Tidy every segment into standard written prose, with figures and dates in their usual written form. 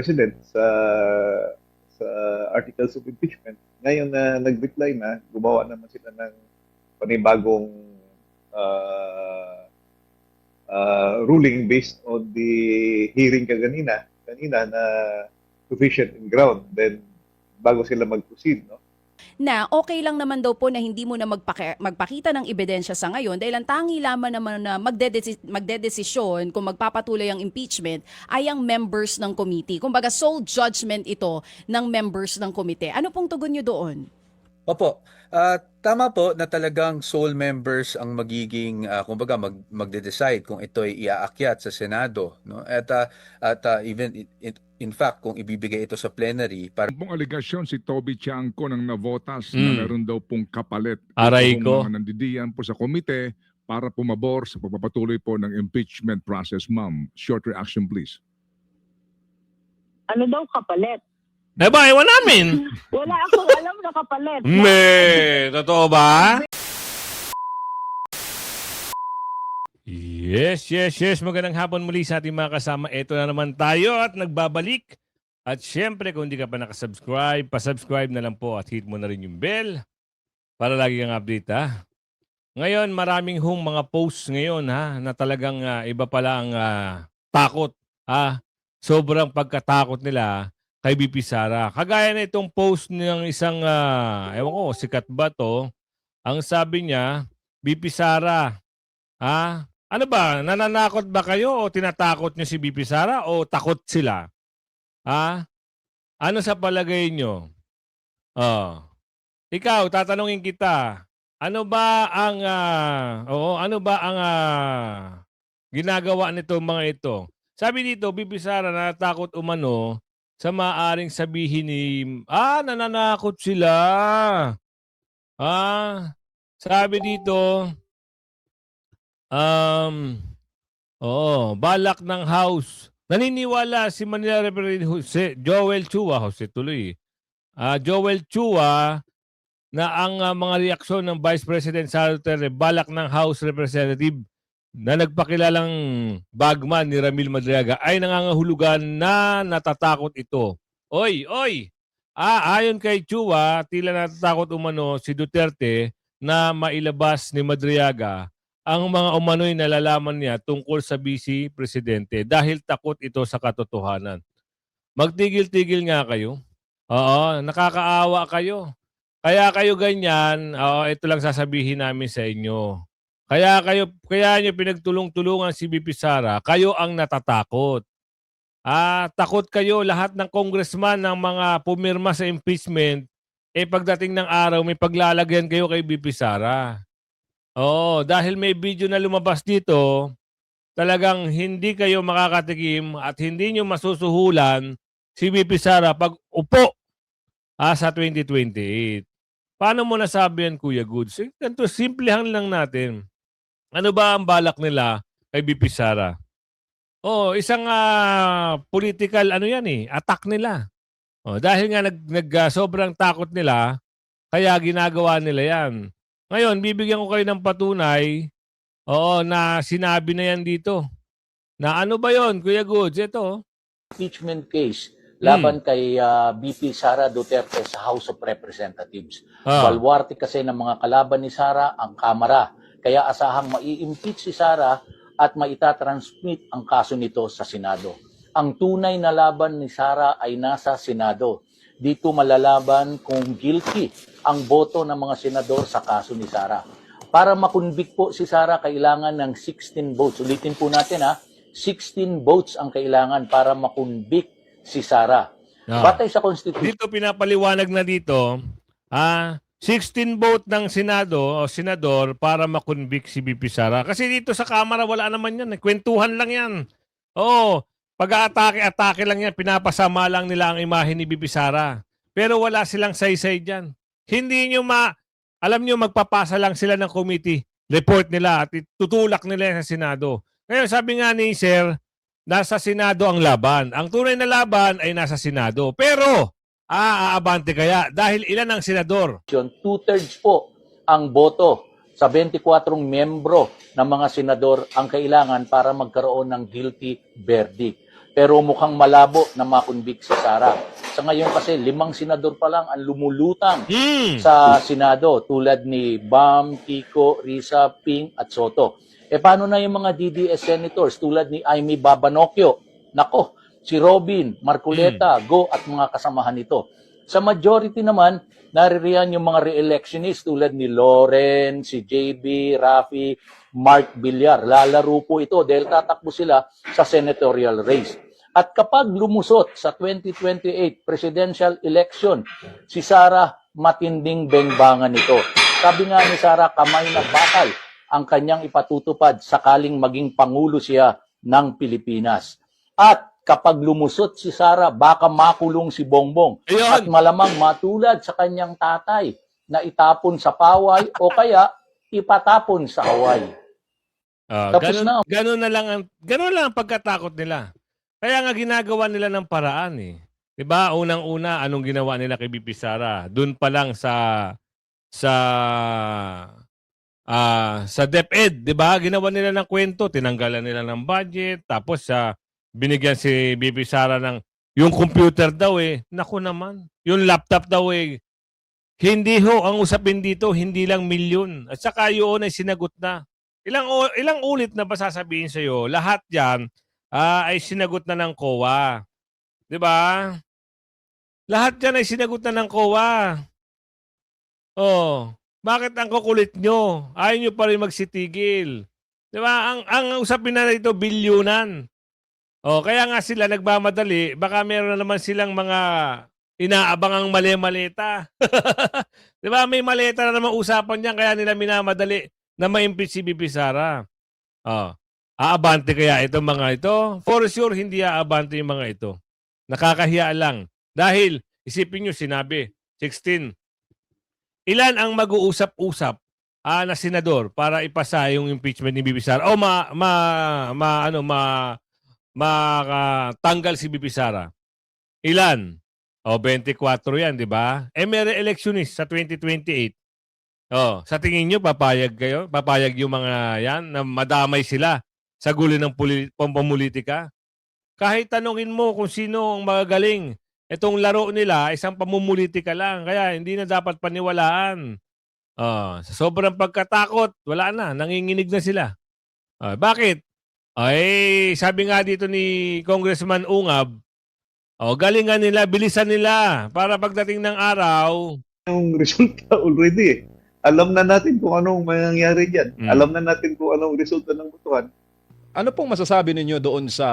President sa articles of impeachment. Ngayon na nag-reply na, gumawa naman sila ng panibagong ruling based on the hearing kanina na sufficient in ground. Then bago sila mag-proceed, no? Na okay lang naman daw po na hindi mo na magpakita ng ebidensya sa ngayon dahil ang tangi lamang naman na magdedesisyon kung magpapatuloy ang impeachment ay ang members ng committee. Kumbaga sole judgment ito ng members ng komite. Ano pong tugon nyo doon? Opo. Tama po na talagang sole members ang magiging kumbaga magde-decide kung ito ay iaakyat sa Senado, no? Even in fact kung ibibigay ito sa plenary para Pong aligasyon si Toby Tiangco ng navotas na meron daw pong kapalit. Aray Ito ko. mga nandidiyan po sa komite para pumabor sa pagpapatuloy po ng impeachment process, ma'am. Short reaction, please. Ano daw kapalit? Eh ba, ewan namin. Wala akong alam na kapalit. Totoo ba? Yes. Magandang hapon muli sa ating mga kasama. Ito na naman tayo at nagbabalik. At syempre, kung hindi ka pa nakasubscribe, pasubscribe na lang po at hit mo na rin yung bell para lagi kang update, ha? Ngayon, maraming mga posts ngayon, ha, na talagang iba pala ang takot, ha? Sobrang pagkatakot nila kay BP Sara. Kagaya na itong post ng isang, ewan ko, sikat ba to? Ang sabi niya, BP Sara, ha? Ano ba? Nananakot ba kayo o tinatakot niyo si BP Sara o takot sila? Ha? Ano sa palagay niyo? Oh. Ikaw, tatanungin kita. Ano ba ang ginagawa nito mga ito? Sabi dito, BP Sara natatakot umano sa maaaring sabihin ni nananakot sila. Sabi dito, balak ng House. Naniniwala si Manila Representative Joel Chua, Joel Chua na ang mga reaksyon ng Vice President Sara Duterte balak ng House Representative na nagpakilalang bagman ni Ramil Madriaga ay nangangahulugan na natatakot ito. Oy! Ayon kay Chua, tila natatakot umano si Duterte na mailabas ni Madriaga ang mga umano'y nalalaman niya tungkol sa Vice Presidente dahil takot ito sa katotohanan. Magtigil-tigil nga kayo. Oo, nakakaawa kayo. Kaya kayo ganyan, ito lang sasabihin namin sa inyo. Kaya nyo pinagtulong-tulungan si BP Sara, kayo ang natatakot. Takot kayo lahat ng congressman ng mga pumirma sa impeachment, pagdating ng araw may paglalagyan kayo kay BP Sara. Oo, dahil may video na lumabas dito, talagang hindi kayo makakatikim at hindi nyo masusuhulan si BP Sara pag upo sa 2028. Paano mo nasabi yan, Kuya Goods? Ganito, simplehan lang natin. Ano ba ang balak nila kay BP Sara? Isang political attack nila. Dahil nga sobrang takot nila, kaya ginagawa nila yan. Ngayon, bibigyan ko kayo ng patunay na sinabi na yan dito. Na ano ba yon, Kuya Goods? Ito. Impeachment case laban kay BP Sara Duterte sa House of Representatives. Balwarte kasi ng mga kalaban ni Sara ang Kamara. Kaya asahang mai-impeach si Sara at maitatransmit ang kaso nito sa Senado. Ang tunay na laban ni Sara ay nasa Senado. Dito malalaban kung guilty ang boto ng mga senador sa kaso ni Sara. Para makunbik po si Sara, kailangan ng 16 votes. Ulitin po natin 16 votes ang kailangan para makunbik si Sara. Batay sa Constitution. Dito pinapaliwanag na dito, 16 vote ng Senado o senador para makonvict si BP Sara. Kasi dito sa Kamara wala naman yan. Kwentuhan lang yan. Pag-aatake lang yan. Pinapasama lang nila ang imahe ni BP Sara. Pero wala silang saysay dyan. Hindi nyo alam nyo magpapasa lang sila ng committee. Report nila at tutulak nila sa Senado. Ngayon sabi nga ni Sir, nasa Senado ang laban. Ang tunay na laban ay nasa Senado. Pero aabante kaya dahil ilan ang senador? 2/3 po ang boto sa 24 miyembro ng mga senador ang kailangan para magkaroon ng guilty verdict. Pero mukhang malabo na makonvict si Sara. Sa ngayon kasi 5 senador pa lang ang lumulutang sa Senado tulad ni Bam, Kiko, Risa, Ping at Soto. Paano na yung mga DDS senators tulad ni Aimee Babanocchio? Nako, si Robin, Marcoleta, Go at mga kasamahan nito. Sa majority naman, naririyan yung mga re-electionists tulad ni Loren, si JB, Rafi, Mark Villar. Lalaro po ito dahil tatakbo sila sa senatorial race. At kapag lumusot sa 2028 presidential election, si Sara matinding bengbangan ito. Sabi nga ni Sara, kamay na bakal ang kanyang ipatutupad sakaling maging pangulo siya ng Pilipinas. At kapag lumusot si Sara, baka makulong si Bongbong. Ayun. At malamang matulad sa kanyang tatay na itapon sa paway o kaya ipatapon sa Hawaii. Tapos na. Ganun lang ang pagkatakot nila. Kaya nga ginagawa nila ng paraan eh. 'Di ba? Unang-una anong ginawa nila kay BP Sara? Doon pa lang sa DepEd, 'di ba? Ginawa nila ng kwento, tinanggalan nila ng budget, tapos binigyan si BP Sara ng yung computer daw eh. Naku naman. Yung laptop daw eh. Hindi ho, ang usapin dito, hindi lang milyon. At saka yun ay sinagot na. Ilang ulit na ba sasabihin sa iyo? Lahat 'yan ay sinagot na ng COA. 'Di ba? Lahat 'yan ay sinagot na ng COA. Oh, bakit ang kukulit nyo? Ayaw nyo pa rin magsitigil. 'Di ba? Ang usapin na rito bilyunan. Oh, kaya nga sila nagmamadali, baka meron na naman silang mga inaabangang mali-maleta. 'Di ba? May maleta na naman usapan diyan kaya nila minamadali na ma-impeach si BP Sara. Oh. Aabante kaya itong mga ito? For sure, hindi aabante yung mga ito. Nakakahiya lang. Dahil, isipin nyo, sinabi, 16. Ilan ang mag-uusap-usap na senador para ipasa yung impeachment ni BP Sara? O tanggal si BP Sara? Ilan? O, 24 yan, di ba? May re-electionist sa 2028. Oh, sa tingin nyo, papayag kayo? Papayag yung mga yan na madamay sila sa gulo ng pamumulitika? Kahit tanungin mo kung sino ang magagaling, itong laro nila, isang pamumulitika lang. Kaya hindi na dapat paniwalaan. Sa sobrang pagkatakot, wala na. Nanginginig na sila. Bakit? Ay, sabi nga dito ni Congressman Ungab, galingan nila, bilisan nila para pagdating ng araw. Yung resulta already eh. Alam na natin kung anong mangyayari dyan. Alam na natin kung anong resulta ng botohan. Ano pong masasabi ninyo doon sa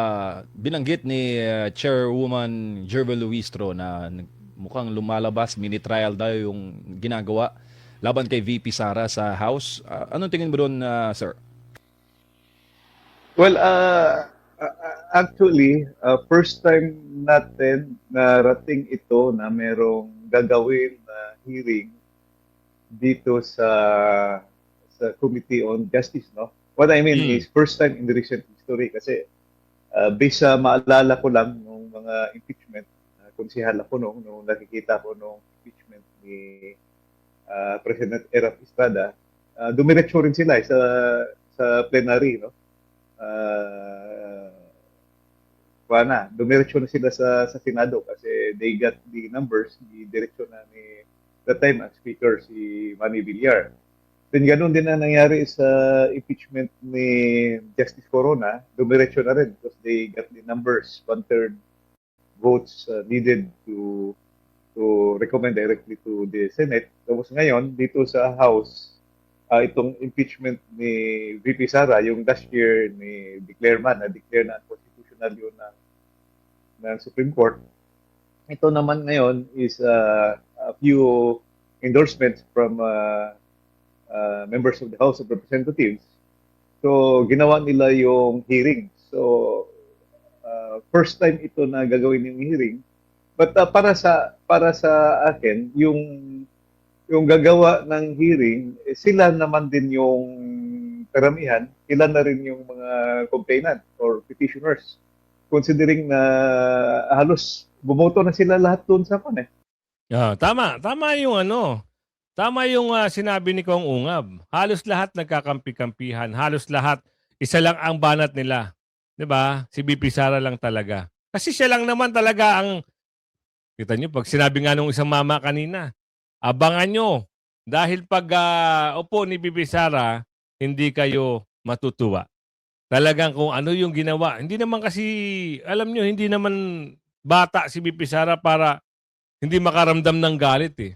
binanggit ni Chairwoman Jervel Luistro na mukhang lumalabas, mini trial daw yung ginagawa laban kay VP Sara sa House? Anong tingin mo doon, sir? Well, actually, first time natin narating ito na merong gagawin na hearing dito sa Committee on Justice, no? What I mean is first time in the recent history kasi based sa maalala ko lang nung mga impeachment, konsihal ako nung nakikita ko nung impeachment ni President Erap Estrada, dumiretso rin sila sa plenary, no? Dumiretso na sila sa Senado kasi they got the numbers, the direksyon na ni the time as speaker si Manny Villar. Then ganun din ang nangyari sa impeachment ni Justice Corona, dumiretso na rin because they got the numbers, 1/3 votes needed to recommend directly to the Senate. Tapos ngayon, dito sa House, itong impeachment ni VP Sara, yung last year ni declare na constitutional yun ng Supreme Court. Ito naman ngayon is a few endorsements from members of the House of Representatives. So, ginawa nila yung hearing. So, first time ito na gagawin yung hearing. But para sa akin, yung gagawa ng hearing, sila naman din yung karamihan, sila na rin yung mga complainant or petitioners. Considering na halos bumoto na sila lahat doon sa kon eh. Tama yung Tama yung sinabi ni Kong Ungab. Halos lahat nagkakampi-kampihan. Halos lahat, isa lang ang banat nila. 'Di ba? Si BP Sara lang talaga. Kasi siya lang naman talaga ang kita niyo pag sinabi nga nung isang mama kanina, abangan nyo dahil pag upo ni BP Sara, hindi kayo matutuwa. Talagang kung ano yung ginawa. Hindi naman kasi, alam nyo, hindi naman bata si BP Sara para hindi makaramdam ng galit eh.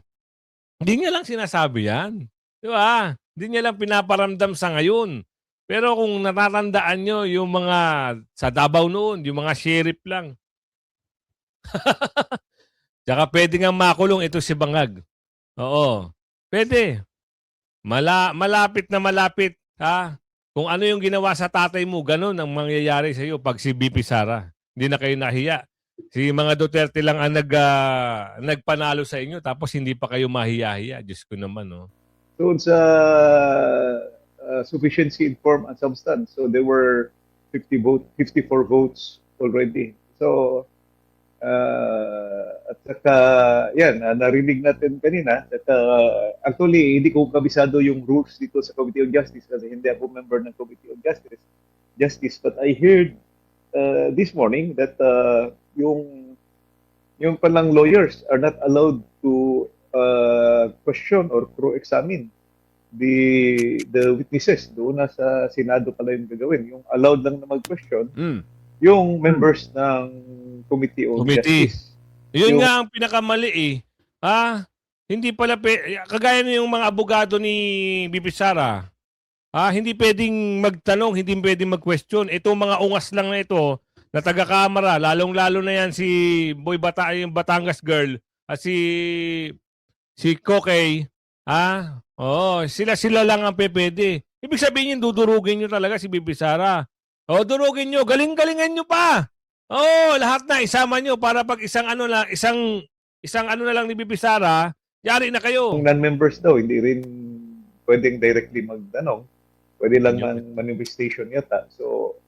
Hindi niya lang sinasabi yan. Di ba? Hindi niya lang pinaparamdam sa ngayon. Pero kung natatandaan nyo yung mga sa Davao noon, yung mga sheriff lang. Tsaka pwede nga makulong ito si Bangag. Oo. Pwede. Malapit na malapit. Ha? Kung ano yung ginawa sa tatay mo, ganun ang mangyayari sa iyo pag si BP Sara. Hindi na kayo nahiya. Si mga Duterte lang ang nagpanalo sa inyo tapos hindi pa kayo mahiya-hiya. Diyos ko naman, no? Doon sa sufficiency in form and substance. So there were 54 votes already. So at saka yan, narinig natin kanina at actually hindi ko kabisado yung rules dito sa Committee on Justice kasi hindi ako member ng Committee on Justice, but I heard this morning that yung palang lawyers are not allowed to question or pro-examine the witnesses. Doon na sa Senado pala yung gagawin. Yung allowed lang na mag-question, yung members ng Committee on Justice. Yun nga ang pinakamali eh. Hindi pala, kagaya na yung mga abogado ni BP Sara, hindi pwedeng magtanong, hindi pwedeng mag-question. Itong mga ungas lang na ito, na taga-kamara, lalong-lalo na yan si yung Batangas girl, at si Kokey, sila lang ang pwede. Ibig sabihin yun, dudurugin nyo talaga si BP Sara. Durugin nyo, galing-galingan nyo pa. Lahat na isama nyo para pag isang ano na lang ni BP Sara, yari na kayo. Kung non-members daw, hindi rin pwedeng directly magtanong. Pwede lang manifestation yata. So,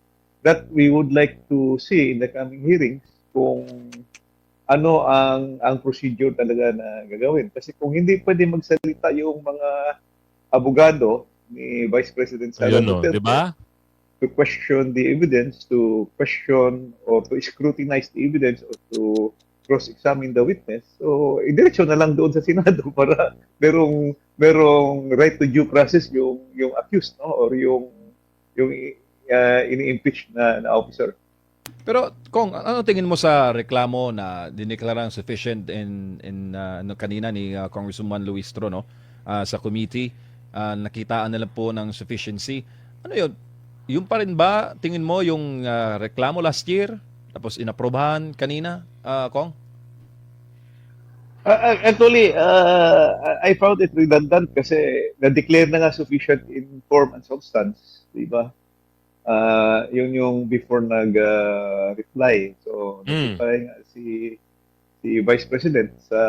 that we would like to see in the coming hearings kung ano ang procedure talaga na gagawin. Kasi kung hindi pwede magsalita yung mga abogado ni Vice President Sara Duterte, diba? to question the evidence, to question or to scrutinize the evidence or to cross-examine the witness. So, idiretso na lang doon sa Senado para merong right to due process yung accused, no? Or yung ini-impeach na officer. Pero Kong, ano tingin mo sa reklamo na dineklarang sufficient kanina ni Congresswoman Luistro, no? Sa committee, nakitaan nila po ng sufficiency. Ano yun? Yung pa rin ba, tingin mo, yung reklamo last year, tapos inaprobahan kanina, Kong? Actually, I found it redundant kasi na-declare na nga sufficient in form and substance, di ba? Yun yung before nag-reply. So, nag-reply nga si Vice President sa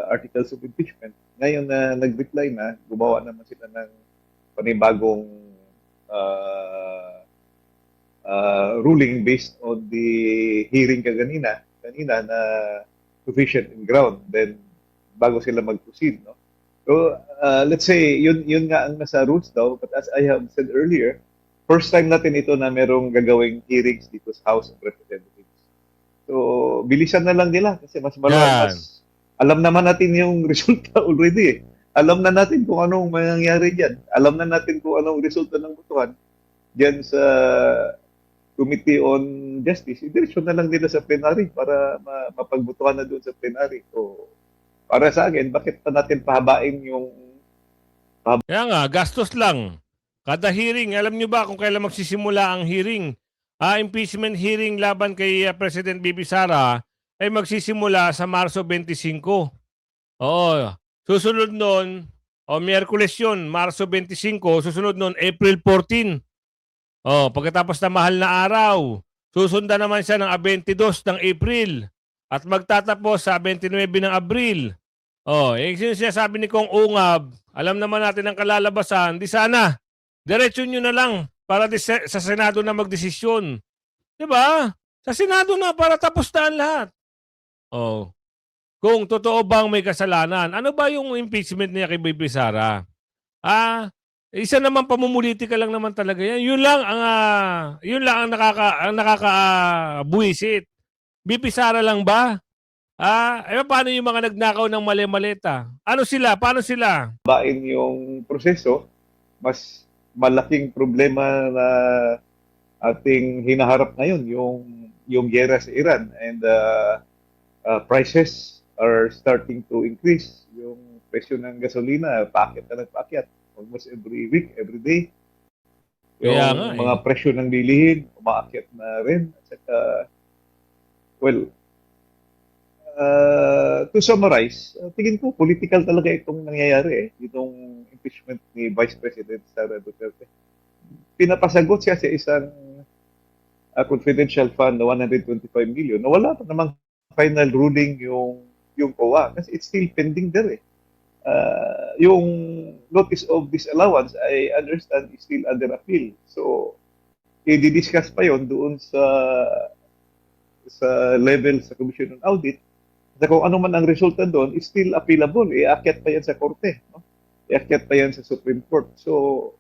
articles of impeachment. Ngayon na nag-reply na, gumawa naman sila ng panibagong ruling based on the hearing kanina na sufficient in ground, then bago sila mag-proceed, no? So, let's say, yun nga ang nasa rules daw, but as I have said earlier, first time natin ito na merong gagawing hearings dito sa House of Representatives. So, bilisan na lang nila kasi mas malakas. Alam naman natin yung resulta already eh. Alam na natin kung anong mangyayari dyan. Alam na natin kung anong resulta ng botohan dyan sa Committee on Justice. Idiretso na lang nila sa plenary para mapagbotohan na doon sa plenary. So, para sa akin, bakit pa natin pahabain yung... Kaya nga, gastos lang. Kada hearing, alam nyo ba kung kailan magsisimula ang hearing? Impeachment hearing laban kay President BP Sara ay magsisimula sa Marso 25. Oo. Susunod nun, Miyerkules yun, Marso 25. Susunod nun, April 14. Pagkatapos na mahal na araw, susundan naman siya ng 22 ng April at magtatapos sa 29 ng Abril. Sinasabi ni Kong Ungab, alam naman natin ang kalalabasan, di sana, diretso nyo na lang para sa Senado na magdesisyon. Diba? Sa Senado na para tapos na ang lahat. Kung totoo bang may kasalanan, ano ba yung impeachment niya kay BP Sara? Isa naman pamumulitika lang naman talaga yan. Yun lang ang nakaka-buwisit. BP Sara lang ba? Paano yung mga nagnakaw ng mali-maleta? Ano sila? Paano sila? Bain yung proseso, mas malaking problema na ating hinaharap ngayon, yung giyera sa Iran, and prices are starting to increase. Yung presyo ng gasolina, paakyat na nagpaakyat. Almost every week, every day. Yung Kaya nga, mga presyo ng bilihin, umaakyat na rin. At saka, well, to summarize, tingin ko political talaga itong nangyayari itong impeachment ni Vice President Sara Duterte. Pinapasagot siya sa isang confidential fund na 125 million na wala pa namang final ruling yung COA kasi it's still pending there. Yung notice of disallowance, I understand, is still under appeal. So, i-discuss pa yon doon sa level sa Commission on Audit. At kung ano man ang resulta doon, is still appealable. Iakyat pa yan sa korte. No? Iakyat pa yan sa Supreme Court. So,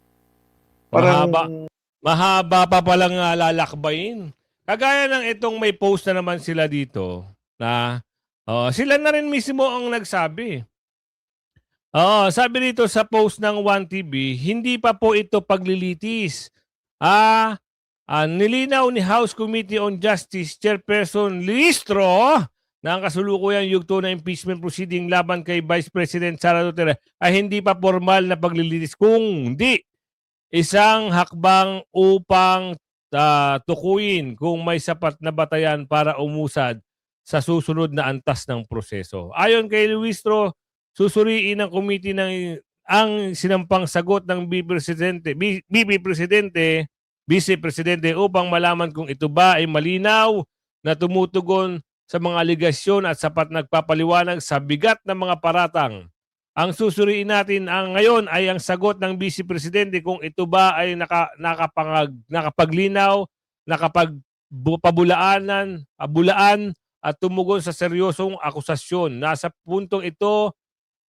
parang... Mahaba pa palang lalakbayin. Kagaya ng itong may post na naman sila dito na sila na rin mismo ang nagsabi. Sabi dito sa post ng 1TV, hindi pa po ito paglilitis. Nilinaw ni House Committee on Justice Chairperson Luistro na ang kasulukuyang yugto na impeachment proceeding laban kay Vice President Sara Duterte ay hindi pa formal na paglilitis, kundi isang hakbang upang tukuyin kung may sapat na batayan para umusad sa susunod na antas ng proseso. Ayon kay Luistro, susuriin ng committee ang sinampang sagot ng Vice Presidente upang malaman kung ito ba ay malinaw na tumutugon sa mga aligasyon at sapat nagpapaliwanag sa bigat ng mga paratang. Ang susuriin natin ngayon ay ang sagot ng Vice Presidente kung ito ba ay nakapaglinaw, nakapagbulaan at tumugon sa seryosong akusasyon. Nasa puntong ito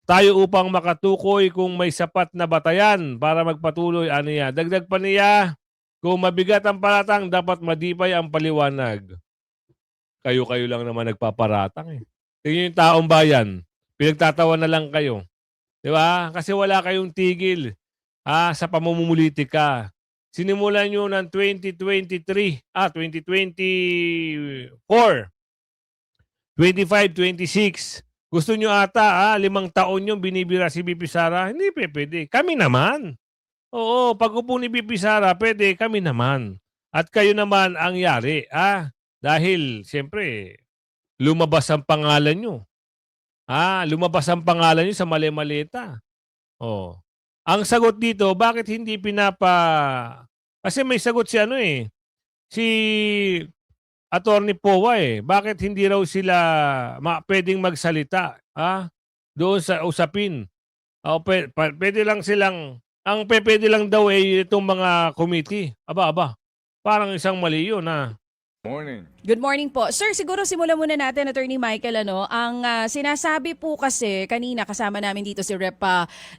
tayo upang makatukoy kung may sapat na batayan para magpatuloy. Dagdag pa niya, kung mabigat ang paratang, dapat madipay ang paliwanag. Kayo-kayo lang naman nagpaparatang. Tingnan yung taong bayan. Pinagtatawa na lang kayo. Di ba? Kasi wala kayong tigil sa pamumulitika. Sinimulan nyo ng 2023, 2024, 25, 26. Gusto nyo ata, 5 taon yung binibira si BP Sara. Hindi pwede. Kami naman. Oo, pag upo ni BP Sara, pwede. Kami naman. At kayo naman ang yari. Dahil, siyempre, lumabas ang pangalan nyo. Lumabas ang pangalan nyo sa mali-maleta. Ang sagot dito, bakit hindi kasi may sagot si si Attorney Powa Bakit hindi raw sila pwedeng magsalita doon sa usapin? Pwede lang silang, pwede lang daw itong mga committee. Aba. Parang isang mali yun Morning. Good morning po. Sir, siguro simulan muna natin, Attorney Michael, ang sinasabi po kasi kanina kasama namin dito si Rep.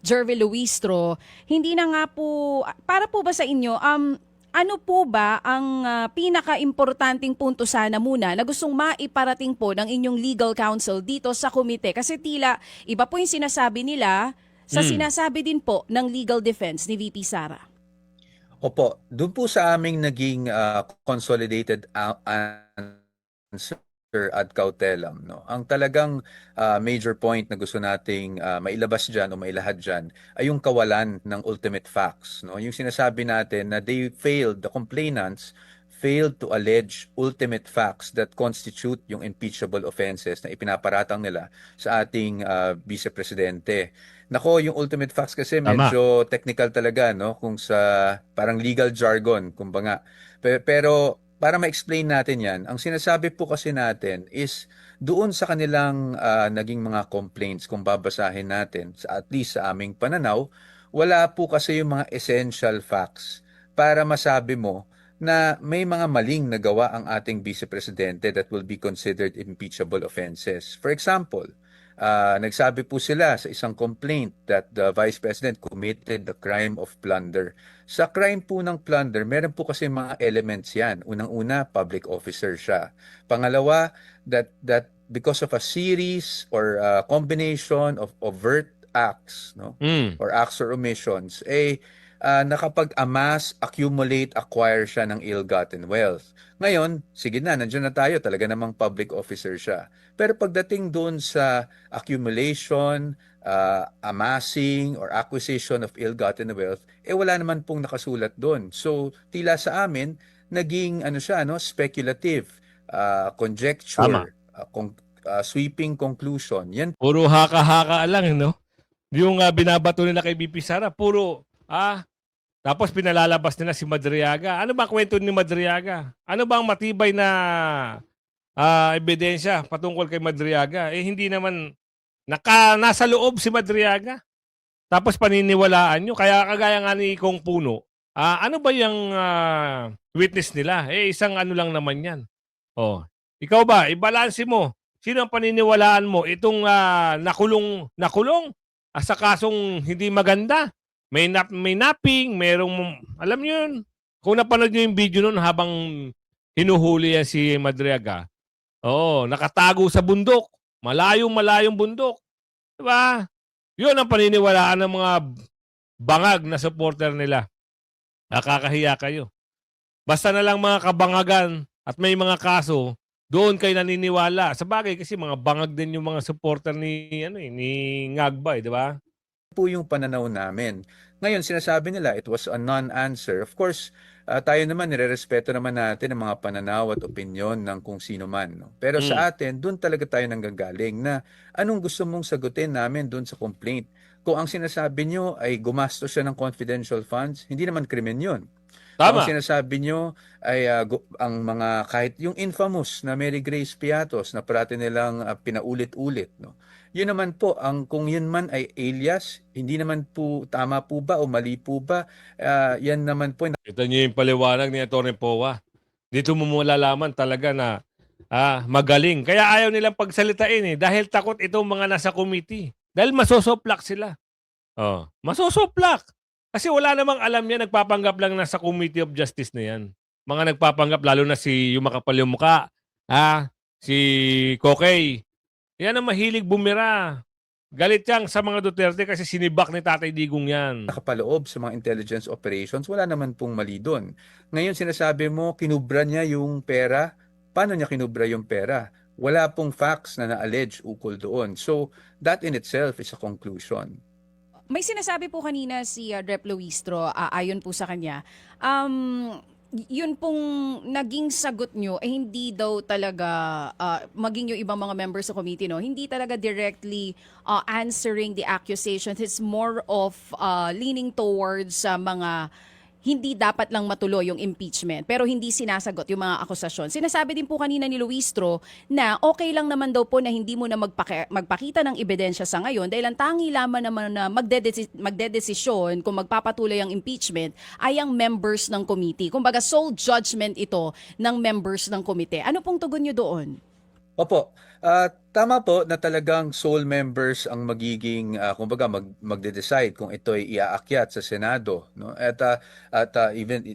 Jervil Luistro, hindi na nga po, para po ba sa inyo, ano po ba ang pinaka-importanting punto sana muna na gustong maiparating po ng inyong legal counsel dito sa komite? Kasi tila, iba po yung sinasabi nila sa sinasabi din po ng legal defense ni VP Sara. Opo, doon po sa aming naging consolidated answer ad cautelam, no? Ang talagang major point na gusto nating mailabas diyan o mailahad diyan ay yung kawalan ng ultimate facts, no? Yung sinasabi natin na the complainants failed to allege ultimate facts that constitute yung impeachable offenses na ipinaparatang nila sa ating Vice Presidente. Nako, yung ultimate facts kasi medyo technical talaga, no? Kung sa parang legal jargon, kumbaga. Pero para ma-explain natin yan, ang sinasabi po kasi natin is doon sa kanilang naging mga complaints, kung babasahin natin, at least sa aming pananaw, wala po kasi yung mga essential facts para masabi mo na may mga maling nagawa ang ating Vice Presidente that will be considered impeachable offenses. For example, nagsabi po sila sa isang complaint that the Vice President committed the crime of plunder. Sa crime po ng plunder, meron po kasi mga elements yan. Unang-una, public officer siya. Pangalawa, that because of a series or combination of overt acts, no, Mm. or acts or omissions, nakapag-amass, accumulate, acquire siya ng ill-gotten wealth. Ngayon, sige na, nandiyan na tayo, talaga namang public officer siya. Pero pagdating doon sa accumulation, amassing, or acquisition of ill-gotten wealth, wala naman pong nakasulat doon. So, tila sa amin, naging speculative, conjecture, sweeping conclusion. Yan Puro haka-haka lang, no? Yung binabato nila kay BP Sara, puro, tapos pinalalabas nila si Madriaga. Ano ba kwento ni Madriaga? Ano ba ang matibay na ebidensya patungkol kay Madriaga? Hindi naman, nasa loob si Madriaga. Tapos paniniwalaan nyo. Kaya kagaya nga ni Kong Puno, ano ba yung witness nila? Isang ano lang naman yan. Ikaw ba, ibalanse mo. Sino ang paniniwalaan mo? Itong nakulong sa kasong hindi maganda. May napping, merong, alam niyo yun. Kung napanood niyo yung video nun habang hinuhuli yan si Madriaga, nakatago sa bundok. Malayong bundok. Diba? Yun ang paniniwalaan ng mga bangag na supporter nila. Nakakahiya kayo. Basta na lang mga kabangagan at may mga kaso, doon kayo naniniwala. Sa bagay kasi mga bangag din yung mga supporter ni Ngagbay, di ba? po yung pananaw namin. Ngayon, sinasabi nila it was a non-answer. Of course, tayo naman, nirerespeto naman natin ang mga pananaw at opinyon ng kung sino man. No? Pero sa atin, doon talaga tayo nanggagaling na anong gusto mong sagutin namin doon sa complaint. Kung ang sinasabi nyo ay gumastos siya ng confidential funds, hindi naman krimen yun. Kung Tama. ang sinasabi nyo ay ang mga kahit yung infamous na Mary Grace Piatos na parati nilang pinaulit-ulit, no? Yun naman po, kung yun man ay alias, hindi naman po tama po ba o mali po ba, yan naman po. Ito niyo yung paliwanag ni Atty. Powa. Dito mo malalaman talaga na magaling. Kaya ayaw nilang pagsalitain dahil takot itong mga nasa committee. Dahil masosoplak sila. Masosoplak. Kasi wala namang alam yan, nagpapanggap lang na sa Committee of Justice na yan. Mga nagpapanggap, lalo na si yung makapal yung mukha, si Kokey. Yan ang mahilig bumira. Galit yang sa mga Duterte kasi sinibak ni Tatay Digong yan. Nakapaloob sa mga intelligence operations, wala naman pong mali doon. Ngayon sinasabi mo, kinubra niya yung pera. Paano niya kinubra yung pera? Wala pong facts na na-allege ukol doon. So, that in itself is a conclusion. May sinasabi po kanina si Rep. Luistro, ayon po sa kanya, yun pong naging sagot nyo, hindi daw talaga, maging yung ibang mga members sa committee, no, hindi talaga directly answering the accusations. It's more of leaning towards mga hindi dapat lang matuloy yung impeachment, pero hindi sinasagot yung mga akusasyon. Sinasabi din po kanina ni Luistro na okay lang naman daw po na hindi mo na magpakita ng ebidensya sa ngayon dahil ang tangi lamang naman na magdedesisyon kung magpapatuloy ang impeachment ay ang members ng committee. Kumbaga sole judgment ito ng members ng komite. Ano pong tugon nyo doon? Opo, tama po na talagang sole members ang magiging, magde-decide kung ito ay iaakyat sa Senado. No? At even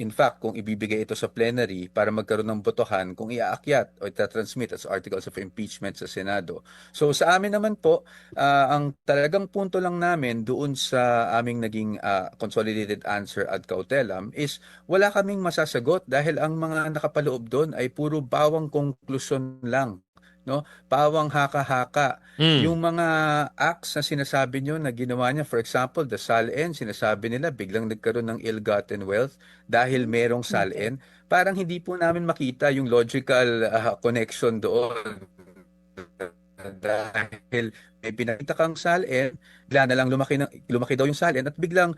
in fact, kung ibibigay ito sa plenary para magkaroon ng botohan, kung iaakyat o itatransmit as articles of impeachment sa Senado. So sa amin naman po, ang talagang punto lang namin doon sa aming naging consolidated answer ad cautelam is wala kaming masasagot dahil ang mga nakapaloob doon ay puro bawang konklusyon lang. No, pawang haka-haka. Yung mga acts na sinasabi nyo na ginawa niya, for example, the SALN, sinasabi nila biglang nagkaroon ng ill-gotten wealth dahil merong SALN. Parang hindi po namin makita yung logical connection doon. Dahil may pinakita kang SALN, bigla na lang lumaki daw yung SALN at biglang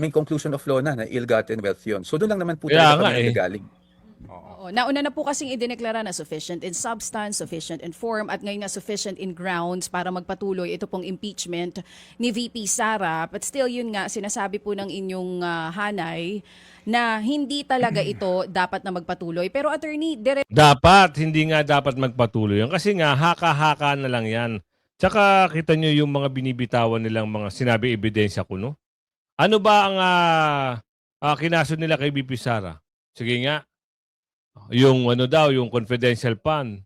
may conclusion of law na ill-gotten wealth yun. So doon lang naman po Kaya talaga nga, kami nagagaling. Nauna na po kasing idineklara na sufficient in substance, sufficient in form, at ngayon nga sufficient in grounds para magpatuloy ito pong impeachment ni VP Sara. But still, yun nga, sinasabi po ng inyong hanay na hindi talaga ito dapat na magpatuloy. Pero attorney, Dapat, hindi nga dapat magpatuloy yan. Kasi nga, haka-haka na lang yan. Tsaka kita nyo yung mga binibitawan nilang mga sinabi ebidensya ko, no? Ano ba ang kinaso nila kay BP Sara? Sige nga, yung ano daw, yung confidential fund.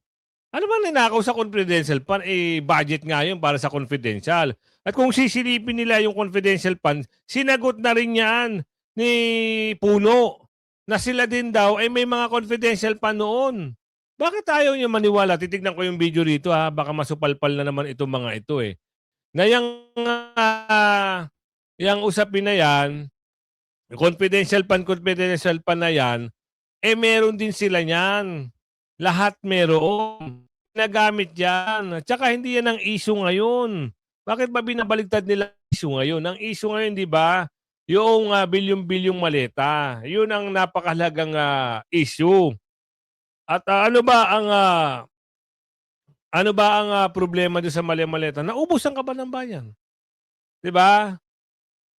Ano ba ninakaw sa confidential fund? Eh, budget nga yun para sa confidential. At kung sisilipin nila yung confidential fund, sinagot na rin yan ni Puno na sila din daw ay may mga confidential fund noon. Bakit ayaw niyo maniwala? Titignan ko yung video rito ha. Baka masupalpal na naman itong mga ito eh. Na yung usapin na yan, yung confidential fund na yan, eh meron din sila niyan. Lahat meron. Nagamit yan. Tsaka hindi yan ang issue ngayon. Bakit ba binabaligtad nila ang issue ngayon? Ang issue ngayon, di ba? Yung bilyong-bilyong maleta. Yun ang napakahalagang issue. At ano ba ang problema doon sa maleta? Naubos ang kaban ng bayan. Di ba?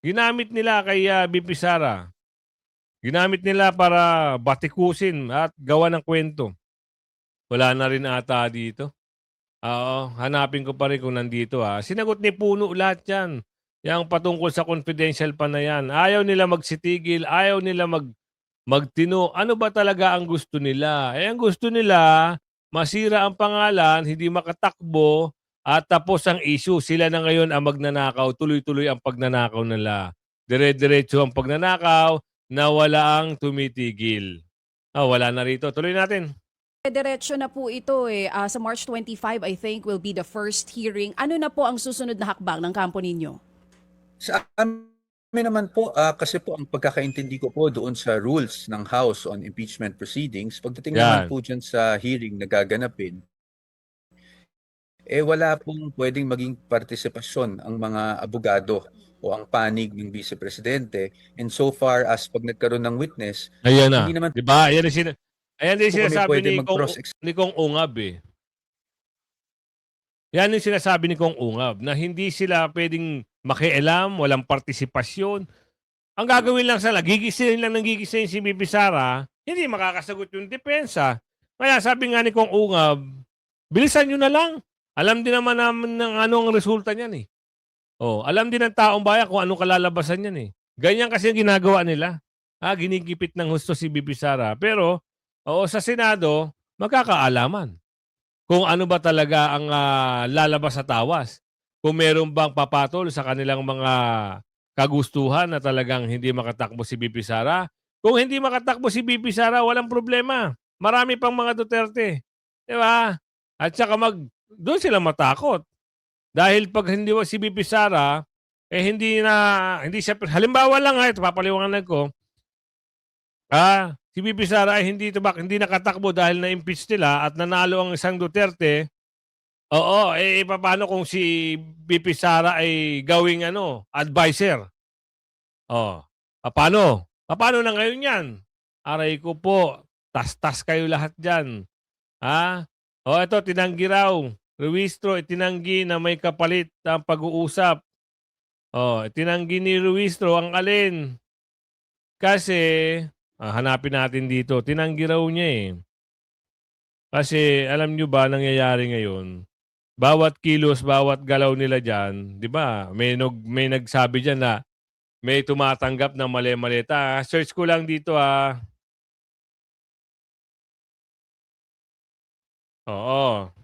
Ginamit nila kay BP Sara. Ginamit nila para batikusin at gawa ng kwento. Wala na rin ata dito. Oo, hanapin ko pa rin kung nandito ha. Sinagot ni Puno lahat yan. Yang patungkol sa confidential pa na yan. Ayaw nila magsitigil, ayaw nila magtino. Ano ba talaga ang gusto nila? Eh, ang gusto nila, masira ang pangalan, hindi makatakbo, at tapos ang issue. Sila na ngayon ang magnanakaw. Tuloy-tuloy ang pagnanakaw nila. Dire-diretso ang pagnanakaw na wala ang tumitigil. Wala na rito. Tuloy natin. Diretso na po ito eh. Sa March 25, I think, will be the first hearing. Ano na po ang susunod na hakbang ng kampo ninyo? Sa amin naman po, kasi po ang pagkakaintindi ko po doon sa rules ng House on impeachment proceedings, pagdating naman Yan. po dyan sa hearing na gaganapin, wala pong pwedeng maging partisipasyon ang mga abogado o ang panig ng Vice Presidente. And so far as pag nagkaroon ng witness, Ayan na. hindi naman Diba? Ayan din po kami sinasabi pwede ni Kong Ungab eh. Yan yung sinasabi ni Kong Ungab na hindi sila pwedeng makialam, walang partisipasyon. Ang gagawin lang sila, gigisilin lang ng gigisilin si BP Sara, hindi makakasagot yung depensa. Kaya sabi nga ni Kong Ungab, bilisan nyo na lang. Alam din naman namin ng anong resulta niyan eh. Alam din ng taong bayan kung anong kalalabasan niyan eh. Ganyan kasi ang ginagawa nila. Ginigipit ng husto si BP Sara. Pero, sa Senado, magkakaalaman kung ano ba talaga ang lalabas sa tawas. Kung meron bang papatol sa kanilang mga kagustuhan na talagang hindi makatakbo si BP Sara. Kung hindi makatakbo si BP Sara, walang problema. Marami pang mga Duterte. Di ba? At saka doon sila matakot. Dahil pag hindi si BP Sara, hindi siya, halimbawa lang ito papaliwanag ko, si BP Sara ay hindi nakatakbo dahil na-impeach nila at nanalo ang isang Duterte. Paano kung si BP Sara ay gawing advisor? Paano? Paano na ngayon yan? Aray ko po, tas-tas kayo lahat dyan. Ito, tinanggi raw. Ruistro, itinanggi na may kapalit ang pag-uusap. Tinanggi ni Ruistro ang alin. Kasi, hanapin natin dito. Tinanggi raw niya eh. Kasi, alam nyo ba, nangyayari ngayon, bawat kilos, bawat galaw nila dyan, di ba? May nagsabi dyan na may tumatanggap ng mali-malita. Search ko lang dito Oo.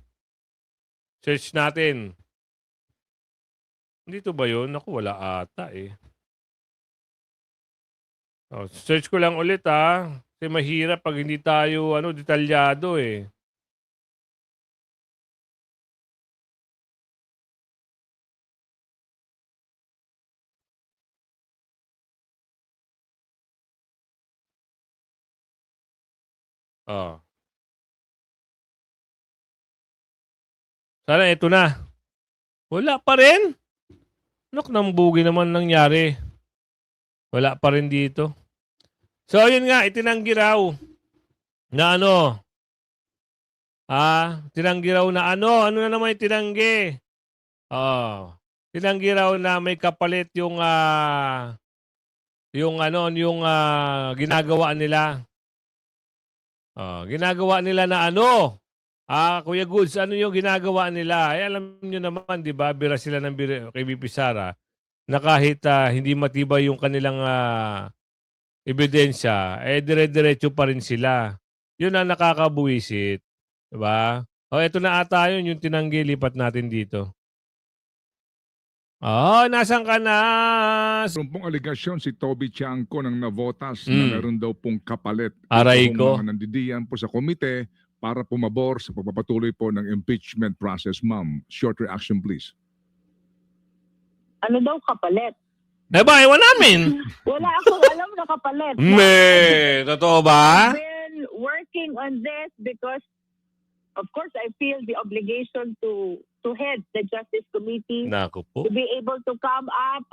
Search natin. Dito ba yun? Naku, wala ata eh. Search ko lang ulit Kasi mahirap pag hindi tayo detalyado eh. Sana ito na. Wala pa rin. Nambugi naman nangyari. Wala pa rin dito. So, yun nga, itinanggi raw na tinanggi raw na ano na naman itinanggi? Tinanggi raw na may kapalit yung ginagawa nila. Ginagawa nila na Kuya Goods, ano yung ginagawa nila? Alam nyo naman, di ba, bira sila ng bira kay VP Sara na kahit hindi matibay yung kanilang ebidensya, dire-diretso pa rin sila. Yun ang nakakabuwisit. Di ba? Ito na ata yun, yung tinanggi, lipat natin dito. Nasan ka na? Meron pong aligasyon si Toby Tiangco ng Navotas na meron daw pong kapalit. Aray Ito ko. mga nandidiyan po sa komite para pumabor sa pagpapatuloy po ng impeachment process, ma'am. Short reaction, please. Ano daw kapalit? Ewan namin. Wala akong alam na kapalit. Totoo ba? I've been working on this because, of course, I feel the obligation to head the Justice Committee, Naku po. to be able to come up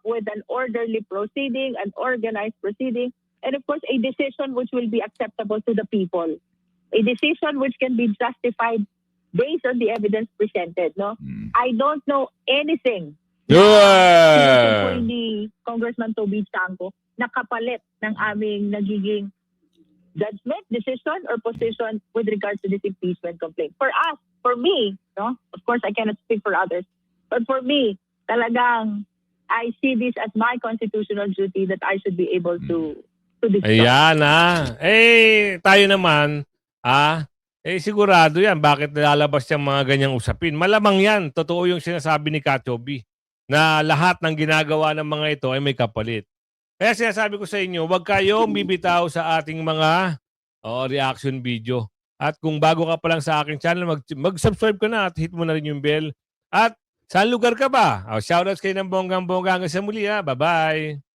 with an orderly proceeding, an organized proceeding, and of course, a decision which will be acceptable to the people. A decision which can be justified based on the evidence presented. No, I don't know anything. Yeah. Ni Congressman Toby Tiangco na kapalit ng aming nagiging judgment, decision, or position with regards to this impeachment complaint. For us, for me, no, of course, I cannot speak for others, but for me, talagang I see this as my constitutional duty that I should be able to discuss. Ayan tayo naman, sigurado yan. Bakit lalabas yung mga ganyang usapin? Malamang yan. Totoo yung sinasabi ni Kachobi na lahat ng ginagawa ng mga ito ay may kapalit. Kaya sinasabi ko sa inyo, huwag kayong bibitaw sa ating mga reaction video. At kung bago ka pa lang sa aking channel, mag-subscribe ka na at hit mo na rin yung bell. At saan lugar ka ba? Shoutouts kayo ng bonggang-bongga. Hanggang sa muli. Bye-bye.